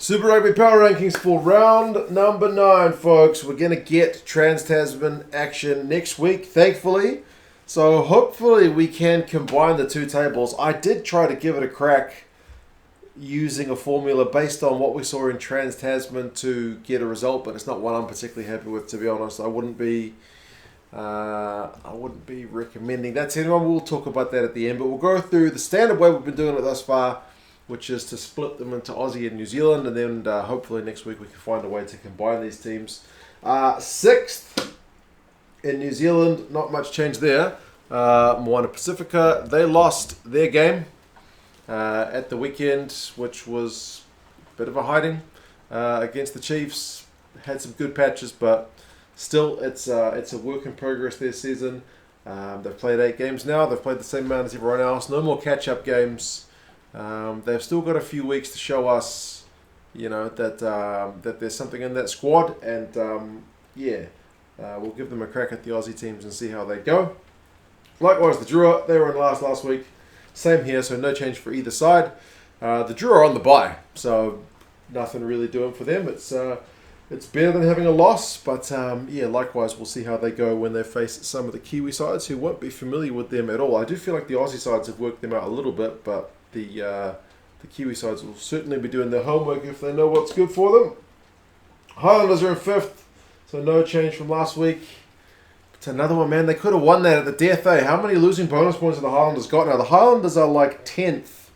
Super Rugby Power Rankings for round number 9, folks. We're going to get Trans-Tasman action next week, thankfully. So hopefully we can combine the two tables. I did try to give it a crack using a formula based on what we saw in Trans-Tasman to get a result, but it's not one I'm particularly happy with, to be honest. I wouldn't be recommending that to anyone. We'll talk about that at the end, but we'll go through the standard way we've been doing it thus far, which is to split them into Aussie and New Zealand, and then hopefully next week we can find a way to combine these teams. 6th in New Zealand, not much change there. Moana Pasifika, they lost their game at the weekend, which was a bit of a hiding against the Chiefs. Had some good patches, but still it's a work in progress this season. They've played 8 games now. They've played the same amount as everyone else. No more catch-up games. They've still got a few weeks to show us, that there's something in that squad, and we'll give them a crack at the Aussie teams and see how they go. Likewise, the Drua, they were in last week. Same here, so no change for either side. The Drua are on the bye, so nothing really doing for them. It's better than having a loss, but likewise, we'll see how they go when they face some of the Kiwi sides who won't be familiar with them at all. I do feel like the Aussie sides have worked them out a little bit, but the Kiwi sides will certainly be doing their homework if they know what's good for them. Highlanders are in 5th, so no change from last week. It's another one, man. They could have won that at the death, eh? How many losing bonus points have the Highlanders got now? The Highlanders are like 10th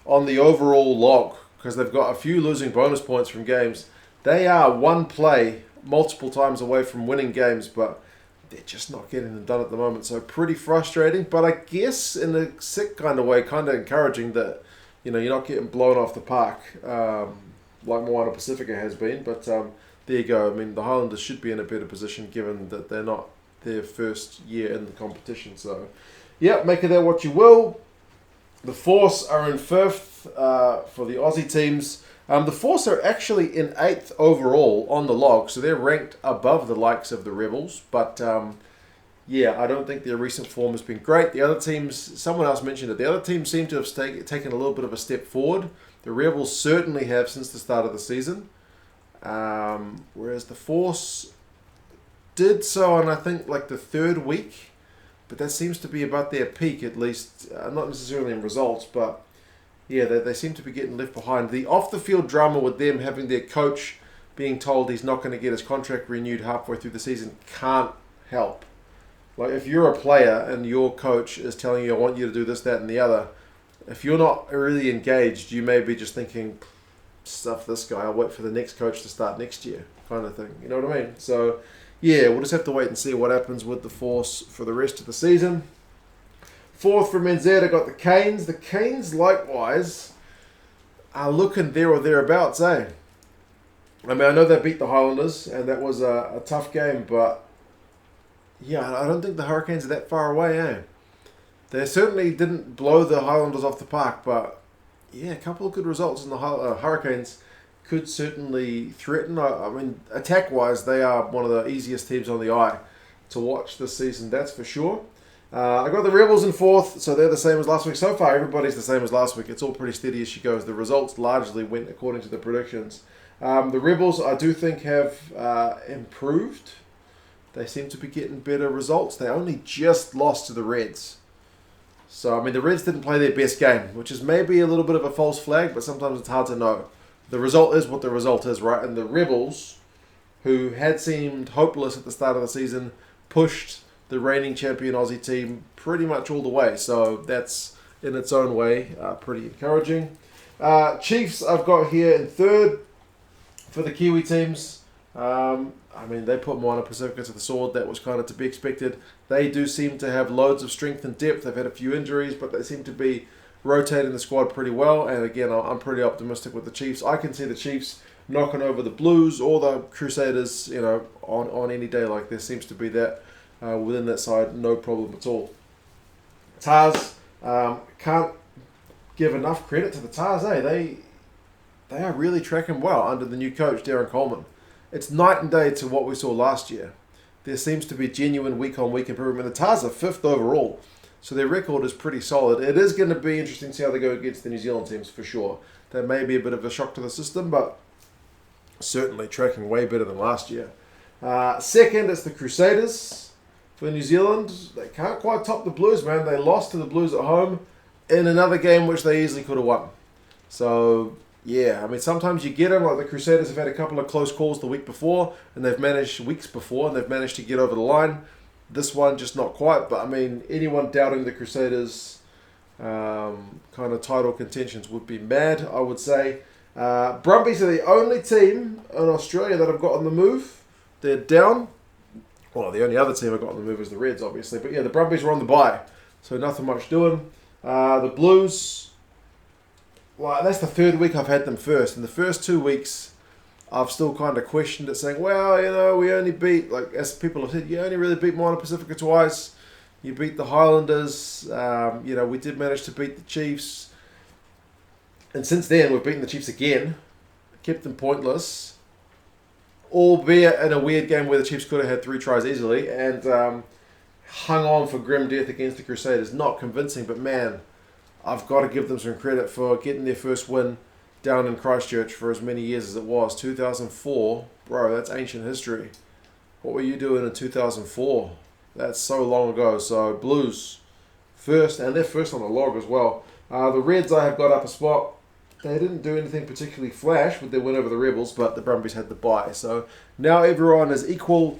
on the overall log because they've got a few losing bonus points from games. They are one play multiple times away from winning games, but they're just not getting them done at the moment. So pretty frustrating, but I guess in a sick kind of way, kind of encouraging that, you're not getting blown off the park like Moana Pasifika has been. But there you go. I mean, the Highlanders should be in a better position given that they're not their first year in the competition. So, make of that what you will. The Force are in 5th for the Aussie teams. The Force are actually in 8th overall on the log, so they're ranked above the likes of the Rebels. But, I don't think their recent form has been great. The other teams, someone else mentioned it, the other teams seem to have taken a little bit of a step forward. The Rebels certainly have since the start of the season, whereas the Force did so on, I think, like the 3rd week. But that seems to be about their peak, at least, not necessarily in results, but they seem to be getting left behind. The off-the-field drama with them having their coach being told he's not going to get his contract renewed halfway through the season can't help. Like, if you're a player and your coach is telling you, I want you to do this, that, and the other, if you're not really engaged, you may be just thinking, stuff this guy, I'll wait for the next coach to start next year, kind of thing. You know what I mean? So, we'll just have to wait and see what happens with the Force for the rest of the season. 4th from NZ, I got the Canes. The Canes, likewise, are looking there or thereabouts, eh? I mean, I know they beat the Highlanders, and that was a tough game, but I don't think the Hurricanes are that far away, eh? They certainly didn't blow the Highlanders off the park, but a couple of good results in the Hurricanes could certainly threaten. I mean, attack-wise, they are one of the easiest teams on the eye to watch this season, that's for sure. I got the Rebels in 4th, so they're the same as last week. So far, everybody's the same as last week. It's all pretty steady as she goes. The results largely went according to the predictions. The Rebels, I do think, have improved. They seem to be getting better results. They only just lost to the Reds. So, I mean, the Reds didn't play their best game, which is maybe a little bit of a false flag, but sometimes it's hard to know. The result is what the result is, right? And the Rebels, who had seemed hopeless at the start of the season, pushed the reigning champion Aussie team pretty much all the way. So that's, in its own way, pretty encouraging. Chiefs I've got here in 3rd for the Kiwi teams. I mean, they put Moana Pasifika to the sword. That was kind of to be expected. They do seem to have loads of strength and depth. They've had a few injuries, but they seem to be rotating the squad pretty well. And again, I'm pretty optimistic with the Chiefs. I can see the Chiefs knocking over the Blues or the Crusaders, on any day like this. Seems to be that within that side, no problem at all. Tars, can't give enough credit to the Tars, eh? They are really tracking well under the new coach, Darren Coleman. It's night and day to what we saw last year. There seems to be genuine week-on-week improvement. The Tars are 5th overall, so their record is pretty solid. It is going to be interesting to see how they go against the New Zealand teams, for sure. That may be a bit of a shock to the system, but certainly tracking way better than last year. Second is the Crusaders for New Zealand. They can't quite top the Blues, man. They lost to the Blues at home in another game which they easily could have won. So, yeah, I mean, sometimes you get them. Like the Crusaders have had a couple of close calls the week before, and they've managed to get over the line. This one, just not quite. But, I mean, anyone doubting the Crusaders' kind of title contentions would be mad, I would say. Brumbies are the only team in Australia that have got on the move. They're down. Well, the only other team I've got on the move is the Reds, obviously. But, yeah, the Brumbies are on the bye. So, nothing much doing. The Blues... Well, that's the third week I've had them first. In the first 2 weeks, I've still kind of questioned it, saying, well, we only beat, like as people have said, you only really beat Moana Pasifika twice. You beat the Highlanders. We did manage to beat the Chiefs. And since then, we've beaten the Chiefs again. Kept them pointless. Albeit in a weird game where the Chiefs could have had 3 tries easily. And hung on for grim death against the Crusaders. Not convincing, but man... I've got to give them some credit for getting their first win down in Christchurch for as many years as it was. 2004, bro, that's ancient history. What were you doing in 2004? That's so long ago. So Blues first, and they're first on the log as well. The Reds I have got up a spot. They didn't do anything particularly flash with their win over the Rebels, but the Brumbies had the bye. So now everyone is equal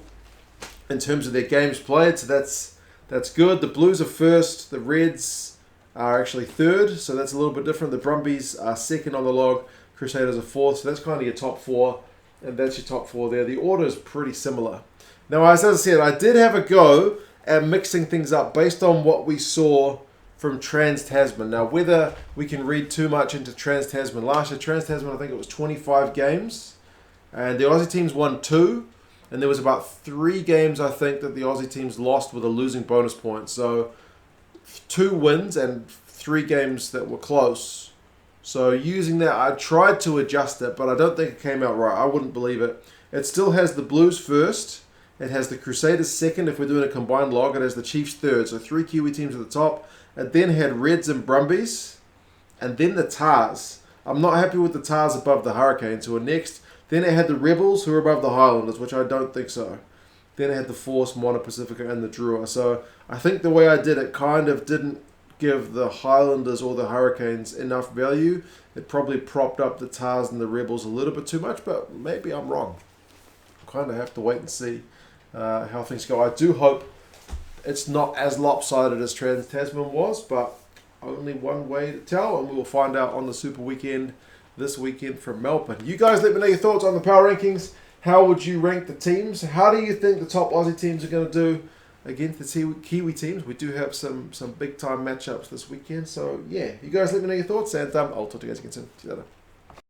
in terms of their games played. So that's good. The Blues are first. The Reds are actually third, so that's a little bit different. The Brumbies are second on the log, Crusaders are fourth, so that's kind of your top 4, and that's your top 4 there. The order is pretty similar. Now, as I said, I did have a go at mixing things up based on what we saw from Trans-Tasman. Now, whether we can read too much into Trans-Tasman. Last year, Trans-Tasman, I think it was 25 games, and the Aussie teams won 2, and there was about 3 games, I think, that the Aussie teams lost with a losing bonus point. So 2 wins and 3 games that were close. So using that, I tried to adjust it, but I don't think it came out right. I wouldn't believe it. It still has the Blues first. It has the Crusaders second if we're doing a combined log. It has the Chiefs third. So 3 Kiwi teams at the top. It then had Reds and Brumbies. And then the Tars. I'm not happy with the Tars above the Hurricanes, who are next. Then it had the Rebels, who are above the Highlanders, which I don't think so. Then it had the Force, Moana Pasifika, and the Drua. So I think the way I did it kind of didn't give the Highlanders or the Hurricanes enough value. It probably propped up the Tars and the Rebels a little bit too much, but maybe I'm wrong. Kind of have to wait and see how things go. I do hope it's not as lopsided as Trans-Tasman was, but only one way to tell, and we will find out on the Super Weekend this weekend from Melbourne. You guys let me know your thoughts on the power rankings. How would you rank the teams? How do you think the top Aussie teams are going to do against the Kiwi teams? We do have some big-time matchups this weekend. So, yeah, you guys let me know your thoughts, and I'll talk to you guys again soon. See you later.